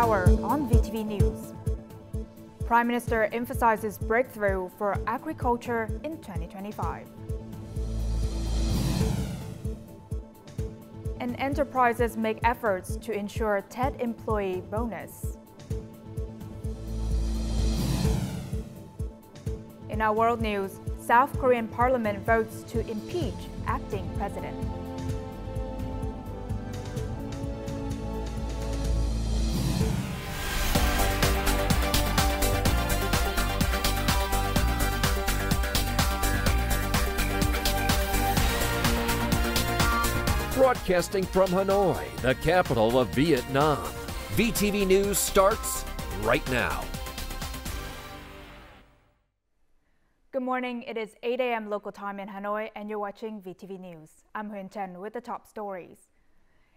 hour on VTV News. Prime Minister emphasizes breakthrough for agriculture in 2025. And enterprises make efforts to ensure TED employee bonus. In our world news, South Korean parliament votes to impeach acting president. Broadcasting from Hanoi, the capital of Vietnam. VTV News starts right now. Good morning. It is 8 a.m. local time in Hanoi, and you're watching VTV News. I'm Huynh Chen with the top stories.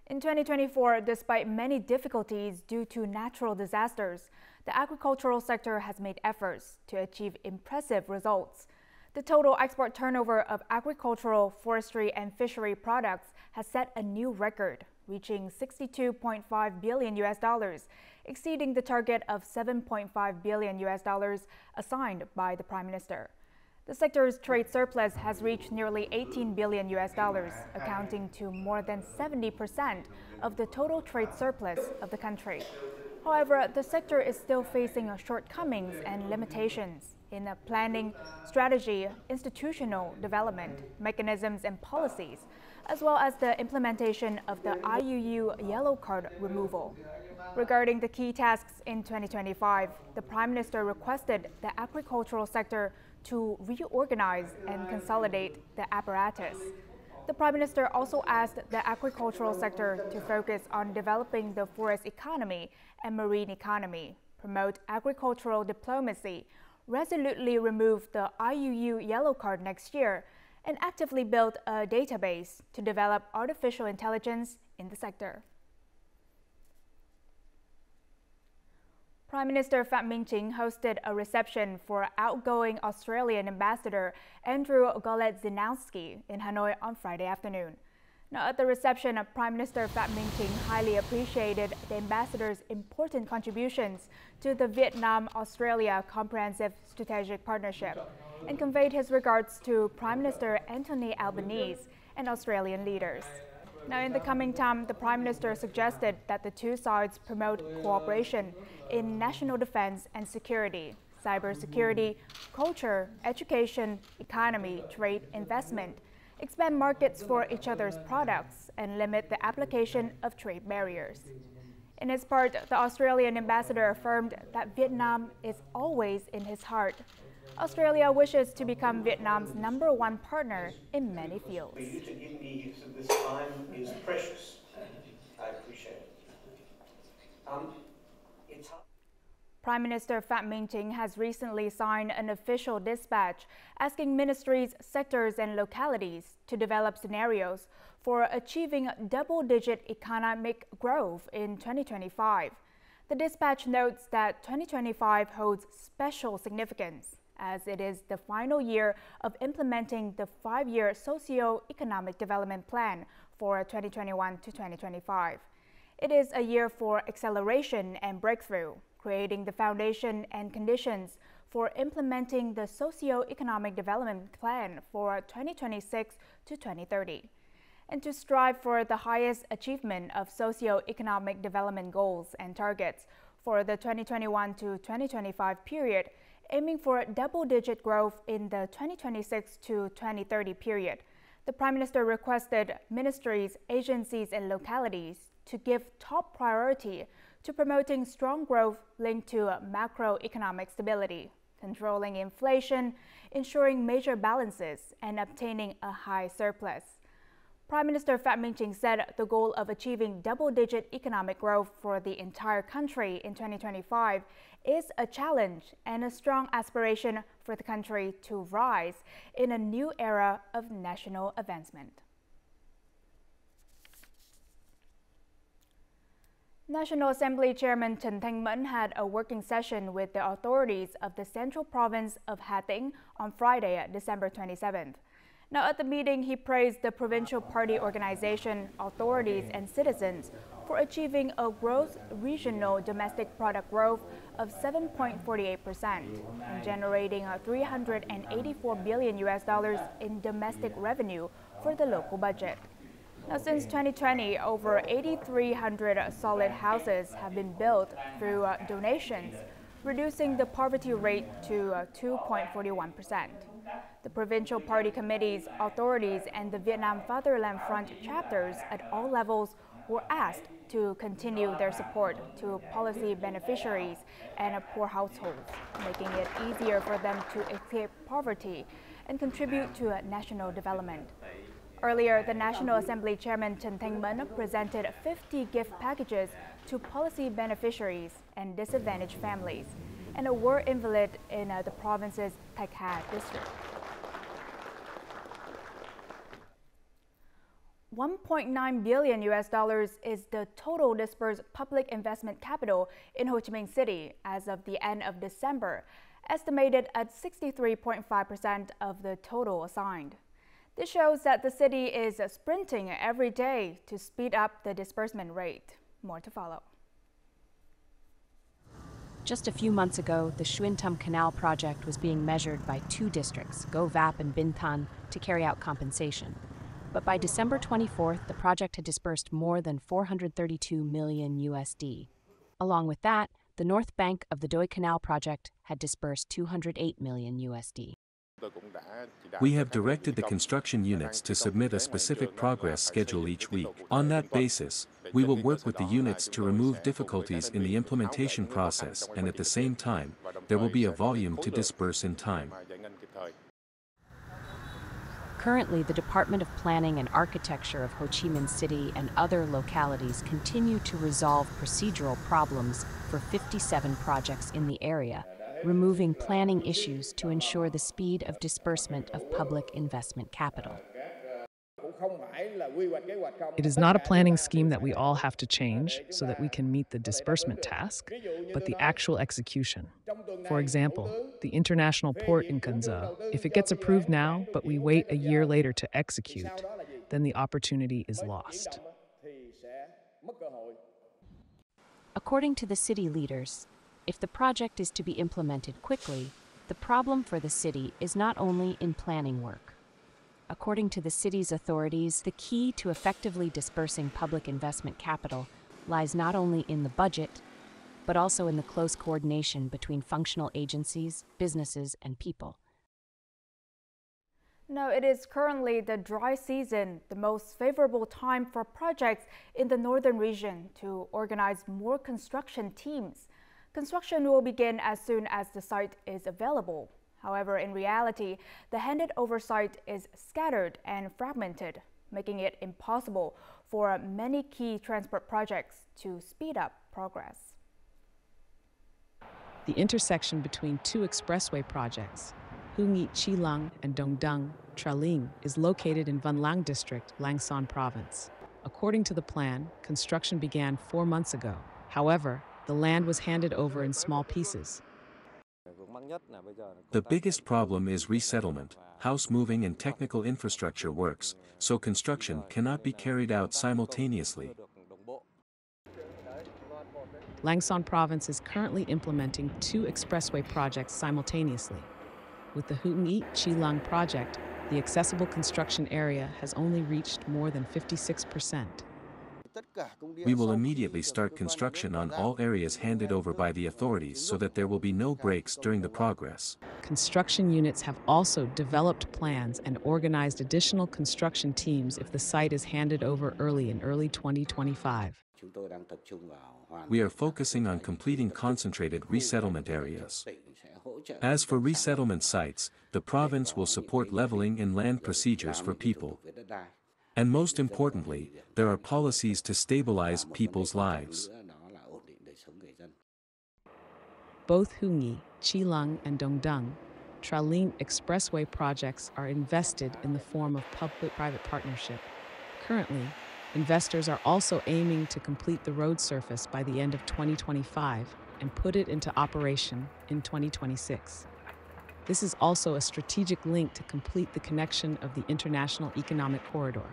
In 2024, despite many difficulties due to natural disasters, the agricultural sector has made efforts to achieve impressive results. The total export turnover of agricultural, forestry, and fishery products has set a new record, reaching $62.5 billion, exceeding the target of $7.5 billion assigned by the Prime Minister. The sector's trade surplus has reached nearly $18 billion, accounting to more than 70% of the total trade surplus of the country. However, the sector is still facing shortcomings and limitations in planning, strategy, institutional development, mechanisms and policies, as well as the implementation of the IUU yellow card removal. Regarding the key tasks in 2025, the Prime Minister requested the agricultural sector to reorganize and consolidate the apparatus. The Prime Minister also asked the agricultural sector to focus on developing the forest economy and marine economy, promote agricultural diplomacy, resolutely remove the IUU yellow card next year, and actively build a database to develop artificial intelligence in the sector. Prime Minister Fat Ming hosted a reception for outgoing Australian Ambassador Andrew Goletszinowski in Hanoi on Friday afternoon. Now, at the reception, Prime Minister Fat Ming highly appreciated the ambassador's important contributions to the Vietnam-Australia Comprehensive Strategic Partnership and conveyed his regards to Prime Minister Anthony Albanese and Australian leaders. Now, in the coming time, the Prime Minister suggested that the two sides promote cooperation in national defense and security, cybersecurity, culture, education, economy, trade, investment, expand markets for each other's products, and limit the application of trade barriers. In his part, the Australian ambassador affirmed that Vietnam is always in his heart. Australia wishes to become Vietnam's #1 partner in many fields. For you to give me this time is precious. I appreciate it. Prime Minister Fat Ming has recently signed an official dispatch asking ministries, sectors, and localities to develop scenarios for achieving double-digit economic growth in 2025. The dispatch notes that 2025 holds special significance, as it is the final year of implementing the 5-year socio-economic development plan for 2021 to 2025. It is a year for acceleration and breakthrough, creating the foundation and conditions for implementing the socio-economic development plan for 2026 to 2030, and to strive for the highest achievement of socio-economic development goals and targets for the 2021 to 2025 period, aiming for double-digit growth in the 2026 to 2030 period. The Prime Minister requested ministries, agencies, and localities to give top priority to promoting strong growth linked to macroeconomic stability, controlling inflation, ensuring major balances, and obtaining a high surplus. Prime Minister Fat Ming said the goal of achieving double-digit economic growth for the entire country in 2025 is a challenge and a strong aspiration for the country to rise in a new era of national advancement. National Assembly Chairman Thang had a working session with the authorities of the Central Province of Ha Giang on Friday, December 27th. Now, at the meeting, he praised the provincial party organization, authorities, and citizens for achieving a gross regional domestic product growth of 7.48% and generating $384 billion in domestic revenue for the local budget. Now, since 2020, over 8,300 solid houses have been built through donations, reducing the poverty rate to 2.41%. The provincial party committees, authorities, and the Vietnam Fatherland Front chapters at all levels were asked to continue their support to policy beneficiaries and poor households, making it easier for them to escape poverty and contribute to national development. Earlier, the National Assembly Chairman Thang presented 50 gift packages to policy beneficiaries and disadvantaged families and a war invalid in the province's Thạch Hà district. $1.9 billion is the total dispersed public investment capital in Ho Chi Minh City as of the end of December, estimated at 63.5% of the total assigned. This shows that the city is sprinting every day to speed up the disbursement rate. More to follow. Just a few months ago, the Xuyen Thum Canal project was being measured by two districts, Go Vap and Binh Thanh, to carry out compensation. But by December 24th, the project had dispersed more than $432 million. Along with that, the North Bank of the Doi Canal project had dispersed $208 million. We have directed the construction units to submit a specific progress schedule each week. On that basis, we will work with the units to remove difficulties in the implementation process, and at the same time, there will be a volume to disperse in time. Currently, the Department of Planning and Architecture of Ho Chi Minh City and other localities continue to resolve procedural problems for 57 projects in the area, removing planning issues to ensure the speed of disbursement of public investment capital. It is not a planning scheme that we all have to change so that we can meet the disbursement task, but the actual execution. For example, the international port in Cần Giờ, if it gets approved now, but we wait a year later to execute, then the opportunity is lost. According to the city leaders, if the project is to be implemented quickly, the problem for the city is not only in planning work. According to the city's authorities, the key to effectively dispersing public investment capital lies not only in the budget, but also in the close coordination between functional agencies, businesses, and people. Now, it is currently the dry season, the most favorable time for projects in the northern region to organize more construction teams. Construction will begin as soon as the site is available. However, in reality, the handed over site is scattered and fragmented, making it impossible for many key transport projects to speed up progress. The intersection between two expressway projects, Hu Nghi Chi Lăng and Dong Dung Tra Linh, is located in Van Lang District, Lang Son Province. According to the plan, construction began 4 months ago. However, the land was handed over in small pieces. The biggest problem is resettlement, house moving and technical infrastructure works, so construction cannot be carried out simultaneously. Lang Son Province is currently implementing two expressway projects simultaneously. With the Hu Nghi Chi Lăng project, the accessible construction area has only reached more than 56%. We will immediately start construction on all areas handed over by the authorities so that there will be no breaks during the progress. Construction units have also developed plans and organized additional construction teams if the site is handed over in early 2025. We are focusing on completing concentrated resettlement areas. As for resettlement sites, the province will support leveling and land procedures for people. And most importantly, there are policies to stabilize people's lives. Both Hu Nghi, Chi Lăng, and Dong Dung Tra Linh expressway projects are invested in the form of public-private partnership. Currently, investors are also aiming to complete the road surface by the end of 2025 and put it into operation in 2026. This is also a strategic link to complete the connection of the international economic corridor.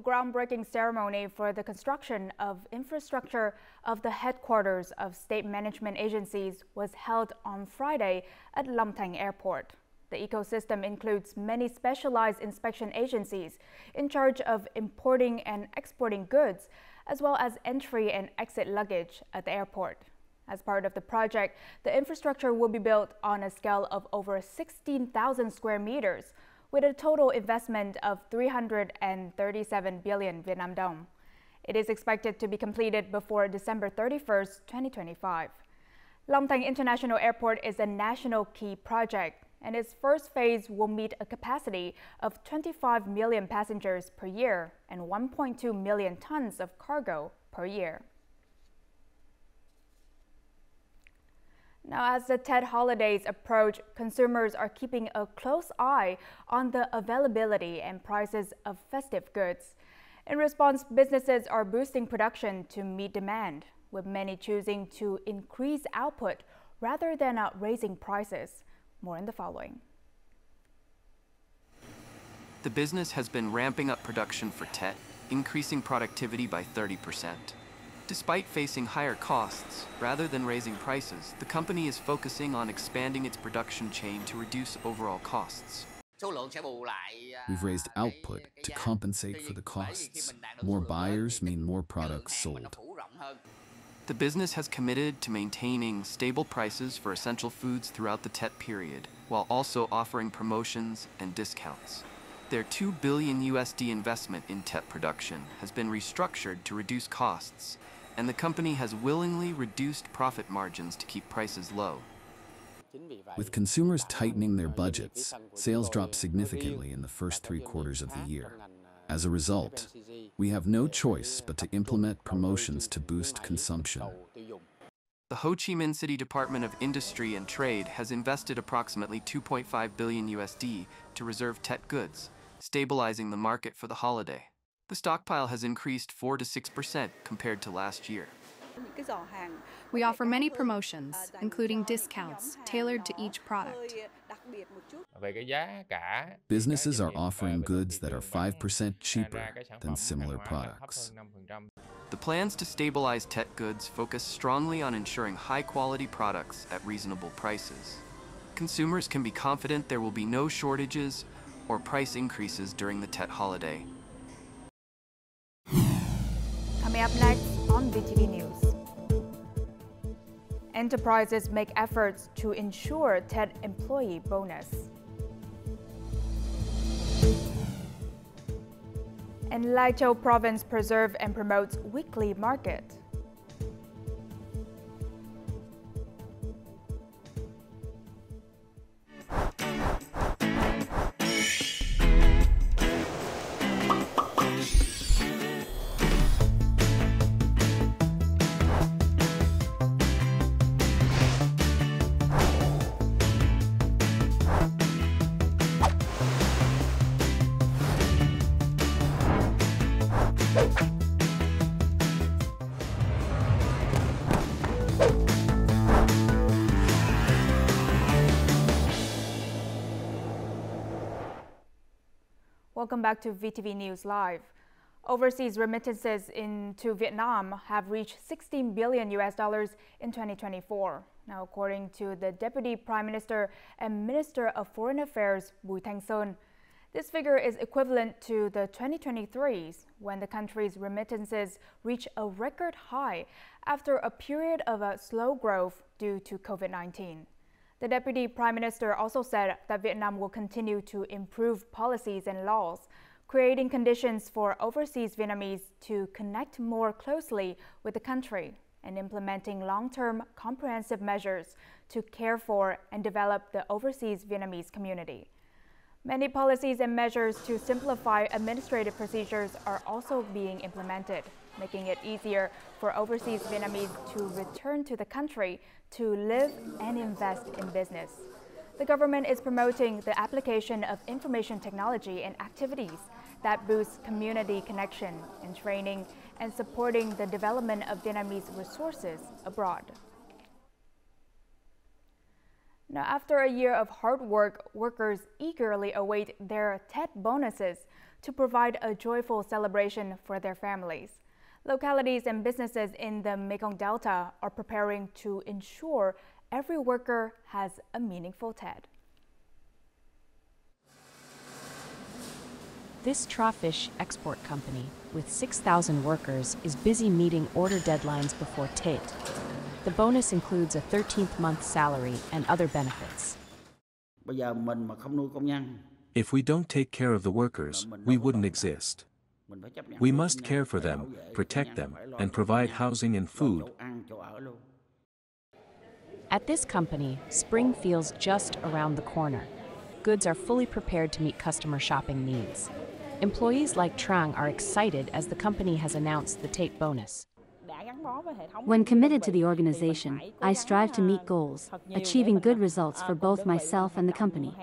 groundbreaking ceremony for the construction of infrastructure of the headquarters of state management agencies was held on Friday at Thang Airport. The ecosystem includes many specialized inspection agencies in charge of importing and exporting goods, as well as entry and exit luggage at the airport. As part of the project, the infrastructure will be built on a scale of over 16,000 square meters, with a total investment of 337 billion Vietnam dong. It is expected to be completed before December 31st, 2025. Thang International Airport is a national key project, and its first phase will meet a capacity of 25 million passengers per year and 1.2 million tons of cargo per year. Now, as the Tet holidays approach, consumers are keeping a close eye on the availability and prices of festive goods. In response, businesses are boosting production to meet demand, with many choosing to increase output rather than raising prices. More in the following. The business has been ramping up production for Tet, increasing productivity by 30%. Despite facing higher costs, rather than raising prices, the company is focusing on expanding its production chain to reduce overall costs. We've raised output to compensate for the costs. More buyers mean more products sold. The business has committed to maintaining stable prices for essential foods throughout the Tet period, while also offering promotions and discounts. Their $2 billion investment in Tet production has been restructured to reduce costs, and the company has willingly reduced profit margins to keep prices low. With consumers tightening their budgets, sales dropped significantly in the first 3 quarters of the year. As a result, we have no choice but to implement promotions to boost consumption. The Ho Chi Minh City Department of Industry and Trade has invested approximately $2.5 billion to reserve Tet goods, stabilizing the market for the holiday. The stockpile has increased 4 to 6% compared to last year. We offer many promotions, including discounts tailored to each product. Businesses are offering goods that are 5% cheaper than similar products. The plans to stabilize Tet goods focus strongly on ensuring high-quality products at reasonable prices. Consumers can be confident there will be no shortages or price increases during the Tet holiday. Coming up next on VTV News. Enterprises make efforts to ensure Tet employee bonus. And Lai Châu province preserve and promotes weekly market. Welcome back to VTV News Live. Overseas remittances into Vietnam have reached $16 billion in 2024. Now, according to the Deputy Prime Minister and Minister of Foreign Affairs, Thang, this figure is equivalent to the 2023s, when the country's remittances reached a record high after a period of slow growth due to COVID-19. The Deputy Prime Minister also said that Vietnam will continue to improve policies and laws, creating conditions for overseas Vietnamese to connect more closely with the country and implementing long-term comprehensive measures to care for and develop the overseas Vietnamese community. Many policies and measures to simplify administrative procedures are also being implemented, making it easier for overseas Vietnamese to return to the country to live and invest in business. The government is promoting the application of information technology and activities that boost community connection and training and supporting the development of Vietnamese resources abroad. Now, after a year of hard work, workers eagerly await their Tet bonuses to provide a joyful celebration for their families. Localities and businesses in the Mekong Delta are preparing to ensure every worker has a meaningful Tet. This Trafish export company, with 6,000 workers, is busy meeting order deadlines before Tet. The bonus includes a 13th month salary and other benefits. If we don't take care of the workers, we wouldn't exist. We must care for them, protect them, and provide housing and food. At this company, spring feels just around the corner. Goods are fully prepared to meet customer shopping needs. Employees like Thang are excited as the company has announced the Tet bonus. When committed to the organization, I strive to meet goals, achieving good results for both myself and the company.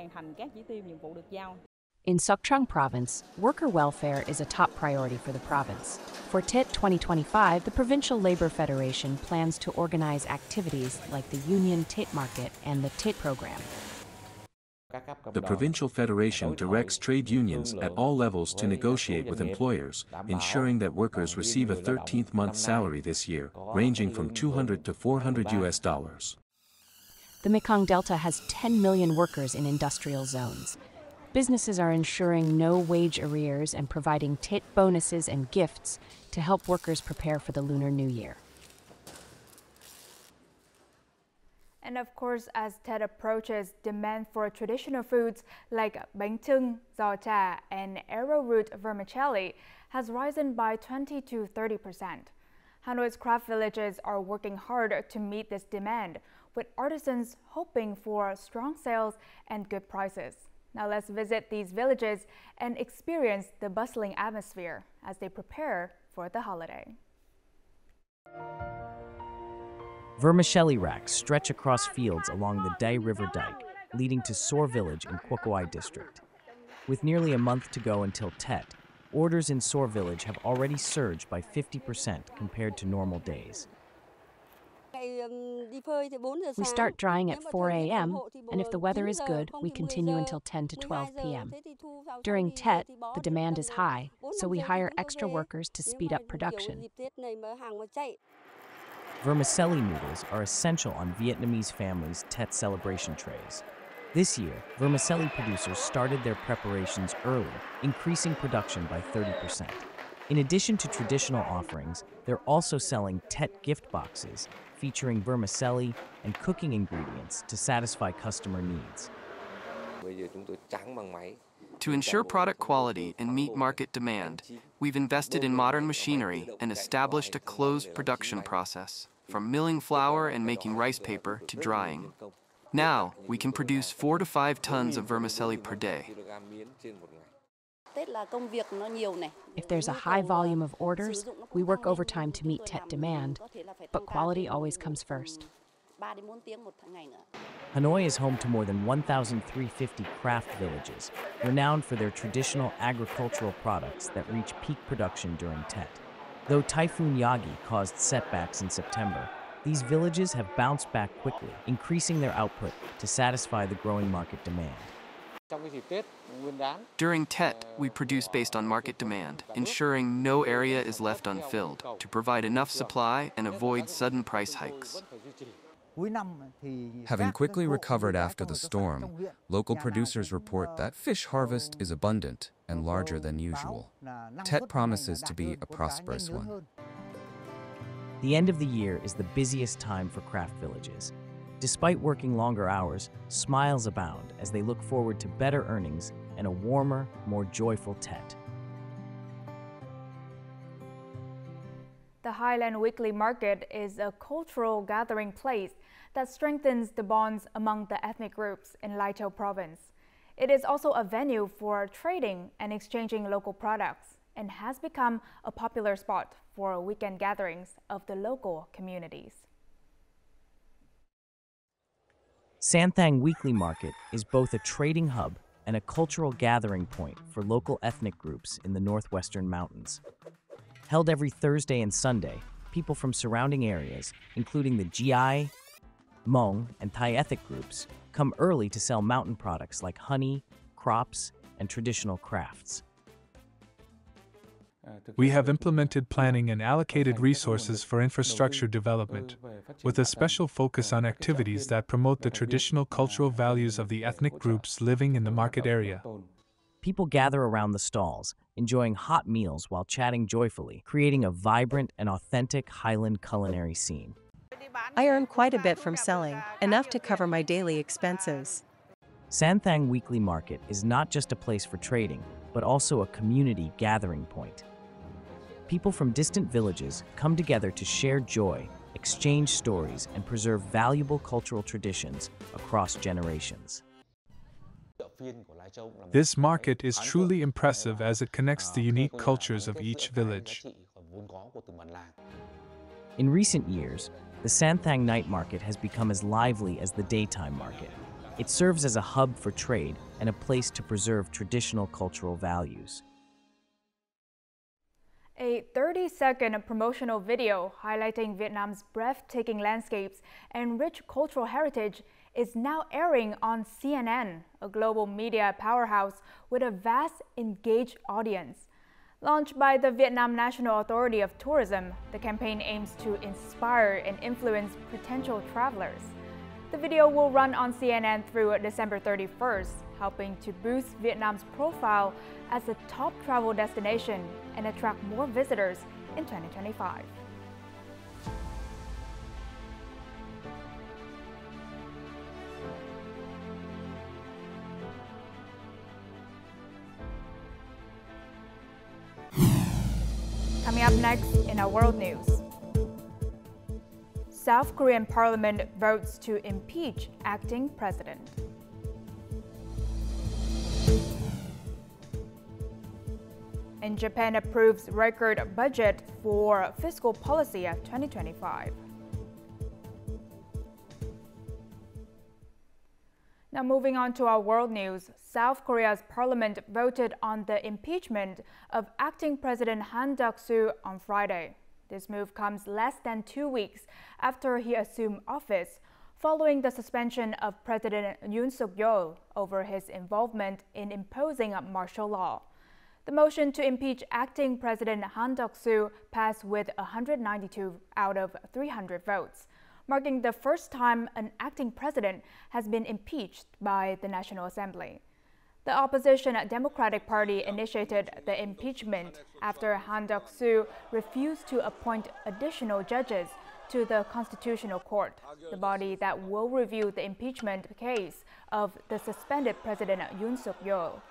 In Sok Trăng province, worker welfare is a top priority for the province. For Tet 2025, the Provincial Labor Federation plans to organize activities like the Union Tet Market and the Tet Program. The Provincial Federation directs trade unions at all levels to negotiate with employers, ensuring that workers receive a 13th month salary this year, ranging from $200 to $400. The Mekong Delta has 10 million workers in industrial zones. Businesses are ensuring no wage arrears and providing Tet bonuses and gifts to help workers prepare for the Lunar New Year. And of course, as Tet approaches, demand for traditional foods like bánh chưng, giò chả, and arrowroot vermicelli has risen by 20 to 30%. Hanoi's craft villages are working hard to meet this demand, with artisans hoping for strong sales and good prices. Now let's visit these villages and experience the bustling atmosphere as they prepare for the holiday. Vermicelli racks stretch across fields along the Dai River Dike, leading to Sor Village in Quoc Quai district. With nearly a month to go until Tet, orders in Sor Village have already surged by 50% compared to normal days. We start drying at 4 a.m., and if the weather is good, we continue until 10 to 12 p.m. During Tet, the demand is high, so we hire extra workers to speed up production. Vermicelli noodles are essential on Vietnamese families' Tet celebration trays. This year, vermicelli producers started their preparations early, increasing production by 30%. In addition to traditional offerings, they're also selling Tet gift boxes, featuring vermicelli and cooking ingredients to satisfy customer needs. To ensure product quality and meet market demand, we've invested in modern machinery and established a closed production process, from milling flour and making rice paper to drying. Now, we can produce 4 to 5 tons of vermicelli per day. If there's a high volume of orders, we work overtime to meet Tet demand, but quality always comes first. Hanoi is home to more than 1,350 craft villages, renowned for their traditional agricultural products that reach peak production during Tet. Though Typhoon Yagi caused setbacks in September, these villages have bounced back quickly, increasing their output to satisfy the growing market demand. During Tet, we produce based on market demand, ensuring no area is left unfilled to provide enough supply and avoid sudden price hikes. Having quickly recovered after the storm, local producers report that fish harvest is abundant and larger than usual. Tet promises to be a prosperous one. The end of the year is the busiest time for craft villages. Despite working longer hours, smiles abound as they look forward to better earnings and a warmer, more joyful Tet. The Highland Weekly Market is a cultural gathering place that strengthens the bonds among the ethnic groups in Lai Châu province. It is also a venue for trading and exchanging local products and has become a popular spot for weekend gatherings of the local communities. Thang Weekly Market is both a trading hub and a cultural gathering point for local ethnic groups in the northwestern mountains. Held every Thursday and Sunday, people from surrounding areas, including the Gi, Hmong, and Thai ethnic groups, come early to sell mountain products like honey, crops, and traditional crafts. We have implemented planning and allocated resources for infrastructure development, with a special focus on activities that promote the traditional cultural values of the ethnic groups living in the market area. People gather around the stalls, enjoying hot meals while chatting joyfully, creating a vibrant and authentic Highland culinary scene. I earn quite a bit from selling, enough to cover my daily expenses. Thang Weekly Market is not just a place for trading, but also a community gathering point. People from distant villages come together to share joy, exchange stories, and preserve valuable cultural traditions across generations. This market is truly impressive as it connects the unique cultures of each village. In recent years, the Thang night market has become as lively as the daytime market. It serves as a hub for trade and a place to preserve traditional cultural values. A 30-second promotional video highlighting Vietnam's breathtaking landscapes and rich cultural heritage is now airing on CNN, a global media powerhouse with a vast, engaged audience. Launched by the Vietnam National Authority of Tourism, the campaign aims to inspire and influence potential travelers. The video will run on CNN through December 31st, helping to boost Vietnam's profile as a top travel destination and attract more visitors in 2025. Coming up next in our world news. South Korean parliament votes to impeach acting president. And Japan approves record budget for fiscal policy of 2025. Now moving on to our world news, South Korea's parliament voted on the impeachment of acting President Han Duck-soo on Friday. This move comes less than 2 weeks after he assumed office, following the suspension of President Yoon Suk-yeol over his involvement in imposing martial law. The motion to impeach acting President Han Duck-soo passed with 192 out of 300 votes, marking the first time an acting president has been impeached by the National Assembly. The opposition Democratic Party initiated the impeachment after Han Duck-soo refused to appoint additional judges to the Constitutional Court, the body that will review the impeachment case of the suspended President Yoon Suk-yeol.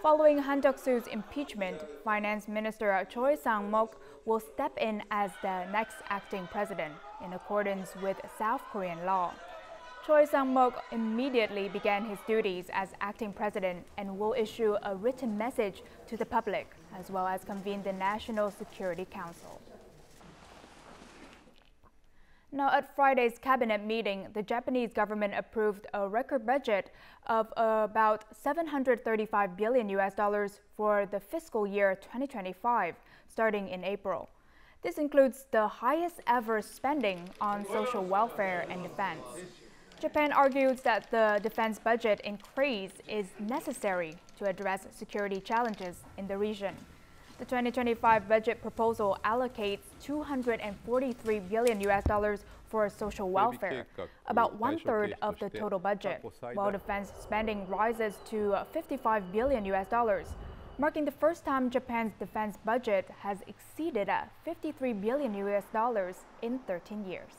Following Han Duck-soo's impeachment, Finance Minister Choi Sang-mok will step in as the next acting president in accordance with South Korean law. Choi Sang-mok immediately began his duties as acting president and will issue a written message to the public, as well as convene the National Security Council. Now, at Friday's cabinet meeting, the Japanese government approved a record budget of about $735 billion for the fiscal year 2025, starting in April. This includes the highest ever spending on social welfare and defense. Japan argues that the defense budget increase is necessary to address security challenges in the region. The 2025 budget proposal allocates $243 billion for social welfare, about one-third of the total budget, while defense spending rises to $55 billion, marking the first time Japan's defense budget has exceeded $53 billion in 13 years.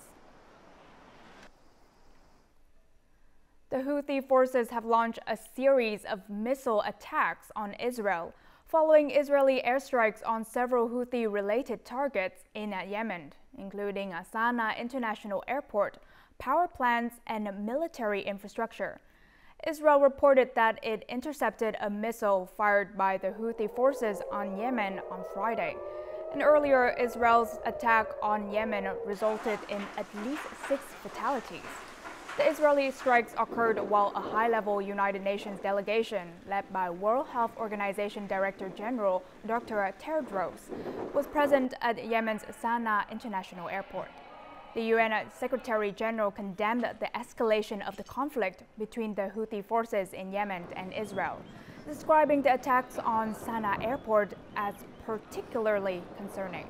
The Houthi forces have launched a series of missile attacks on Israel, following Israeli airstrikes on several Houthi-related targets in Yemen, including Sana'a International Airport, power plants, and military infrastructure. Israel reported that it intercepted a missile fired by the Houthi forces on Yemen on Friday. And earlier, Israel's attack on Yemen resulted in at least 6 fatalities. The Israeli strikes occurred while a high-level United Nations delegation led by World Health Organization Director General Dr. Tedros was present at Yemen's Sana'a International Airport. The UN Secretary General condemned the escalation of the conflict between the Houthi forces in Yemen and Israel, describing the attacks on Sana'a Airport as particularly concerning.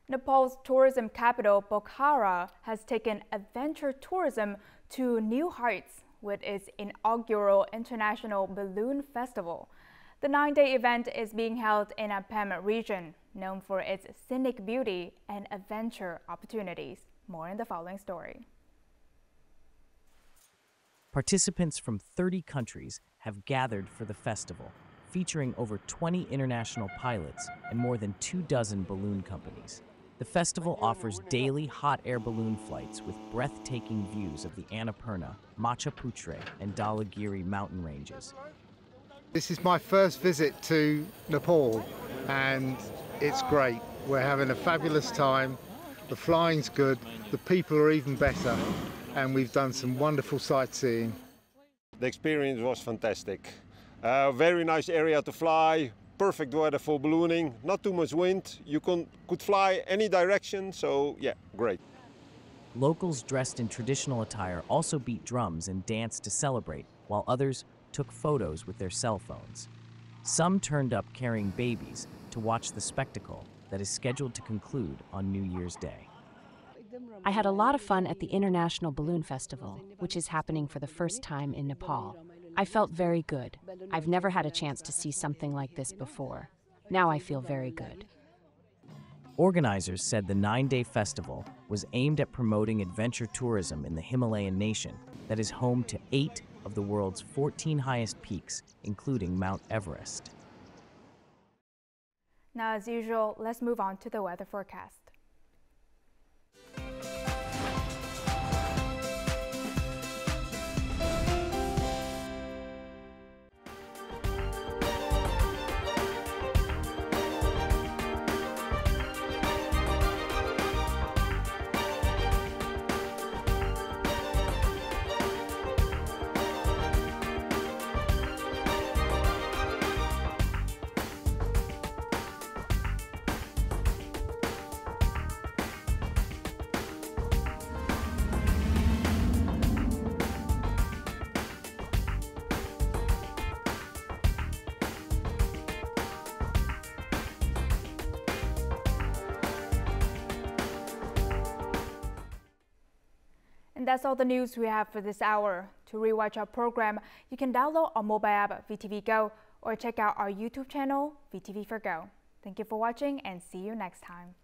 Nepal's tourism capital, Pokhara, has taken adventure tourism to new heights with its inaugural International Balloon Festival. The 9-day event is being held in a Pham region, known for its scenic beauty and adventure opportunities. More in the following story. Participants from 30 countries have gathered for the festival, featuring over 20 international pilots and more than 24 balloon companies. The festival offers daily hot air balloon flights with breathtaking views of the Annapurna, Machaputre, and Dhaulagiri mountain ranges. This is my first visit to Nepal and it's great. We're having a fabulous time. The flying's good, the people are even better, and we've done some wonderful sightseeing. The experience was fantastic. Very nice area to fly, perfect weather for ballooning, not too much wind. You could fly any direction, so yeah, great. Locals dressed in traditional attire also beat drums and danced to celebrate, while others took photos with their cell phones. Some turned up carrying babies to watch the spectacle that is scheduled to conclude on New Year's Day. I had a lot of fun at the International Balloon Festival, which is happening for the first time in Nepal. I felt very good. I've never had a chance to see something like this before. Now I feel very good. Organizers said the 9-day festival was aimed at promoting adventure tourism in the Himalayan nation that is home to 8 of the world's 14 highest peaks, including Mount Everest. Now, as usual, let's move on to the weather forecast. And that's all the news we have for this hour. To rewatch our program, you can download our mobile app VTVgo or check out our YouTube channel VTV4Go. Thank you for watching and see you next time.